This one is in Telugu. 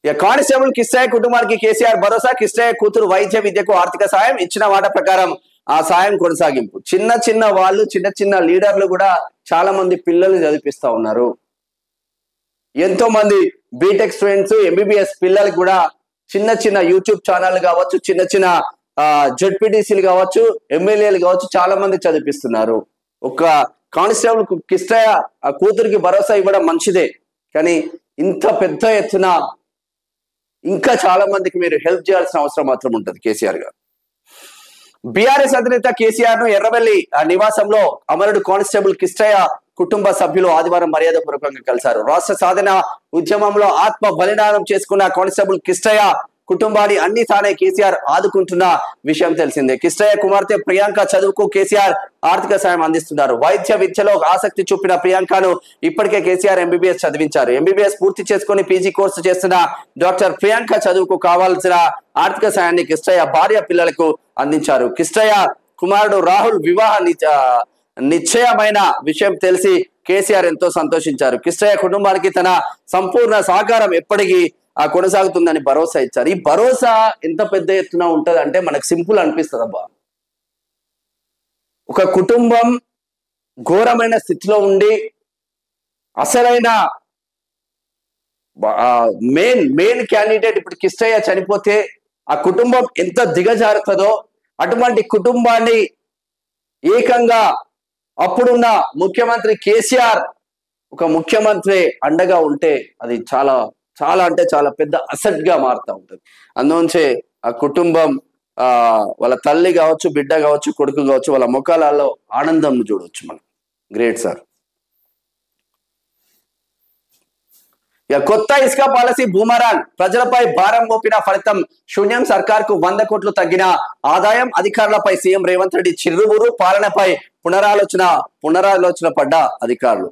ఇక కానిస్టేబుల్ కిష్టయ్య కుటుంబానికి కేసీఆర్ భరోసా. కిష్టయ్య కూతురు వైద్య విద్యకు ఆర్థిక సాయం, ఇచ్చిన మాట ప్రకారం ఆ సాయం కొనసాగింపు. చిన్న చిన్న వాళ్ళు, చిన్న చిన్న లీడర్లు కూడా చాలా మంది పిల్లలు చదివిపిస్తా ఉన్నారు. ఎంతో మంది బీటెక్ స్టూడెంట్స్, ఎంబీబీఎస్ పిల్లలకు కూడా చిన్న చిన్న యూట్యూబ్ ఛానల్ కావచ్చు, చిన్న చిన్న జెడ్పీటీసీలు కావచ్చు, ఎమ్మెల్యేలు కావచ్చు, చాలా మంది చదివిపిస్తున్నారు. ఒక కానిస్టేబుల్ కిష్టయ్య ఆ కూతురికి భరోసా ఇవ్వడం మంచిదే, కానీ ఇంత పెద్ద ఎత్తున ఇంకా చాలా మందికి మీరు హెల్ప్ చేయాల్సిన అవసరం మాత్రం ఉంటుంది కేసీఆర్ గారు. బీఆర్ఎస్ అధినేత కేసీఆర్ ను ఎర్రవెల్లి నివాసంలో అమరుడు కానిస్టేబుల్ కిష్టయ్య కుటుంబ సభ్యులు ఆదివారం మర్యాదపూర్వకంగా కలిశారు. రాష్ట్ర సాధన ఉద్యమంలో ఆత్మ బలిదానం చేసుకున్న కానిస్టేబుల్ కిష్టయ్య కుటుంబాన్ని అన్ని తానే కేసీఆర్ ఆదుకుంటున్న విషయం తెలిసిందే. కిష్టయ్య కుమార్తె ప్రియాంక చదువుకు కేసీఆర్ ఆర్థిక సాయం అందిస్తున్నారు. వైద్య విద్యలో ఆసక్తి చూపిన ప్రియాంకను ఇప్పటికే కేసీఆర్ ఎంబీబీఎస్ చదివించారు. ఎంబీబీఎస్ పూర్తి చేసుకుని పీజీ కోర్సు చేస్తున్న డాక్టర్ ప్రియాంక చదువుకు కావాల్సిన ఆర్థిక సాయాన్ని కిష్టయ్య భార్య పిల్లలకు అందించారు. కిష్టయ్య కుమారుడు రాహుల్ వివాహ నిశ్చయమైన విషయం తెలిసి కేసీఆర్ ఎంతో సంతోషించారు. కిష్టయ్య కుటుంబానికి తన సంపూర్ణ సహకారం ఎప్పటికీ కొనసాగుతుందని భరోసా ఇచ్చారు. ఈ భరోసా ఎంత పెద్ద ఎత్తున ఉంటది అంటే మనకు సింపుల్ అనిపిస్తుంది. అబ్బా, ఒక కుటుంబం ఘోరమైన స్థితిలో ఉండి అసలైన మెయిన్ క్యాండిడేట్ ఇప్పుడు కిష్టయ్య చనిపోతే ఆ కుటుంబం ఎంత దిగజారుతుందో, అటువంటి కుటుంబాన్ని ఏకంగా అప్పుడున్న ముఖ్యమంత్రి కేసీఆర్ ఒక ముఖ్యమంత్రి అండగా ఉంటే అది చాలా చాలా అంటే చాలా పెద్ద అసెట్ గా మారుతూ ఉంటుంది. అందులోంచే ఆ కుటుంబం వాళ్ళ తల్లి కావచ్చు, బిడ్డ కావచ్చు, కొడుకు కావచ్చు, వాళ్ళ ముఖాలలో ఆనందం చూడవచ్చు మనం. Great sir. ఇక కొత్త ఇసుక పాలసీ బూమరాంగ్, ప్రజలపై భారం మోపిన ఫలితం శూన్యం. సర్కార్ కు 100 కోట్లు తగ్గిన ఆదాయం. అధికారులపై సీఎం రేవంత్ రెడ్డి చిరువురు. పాలనపై పునరాలోచన పడ్డ అధికారులు.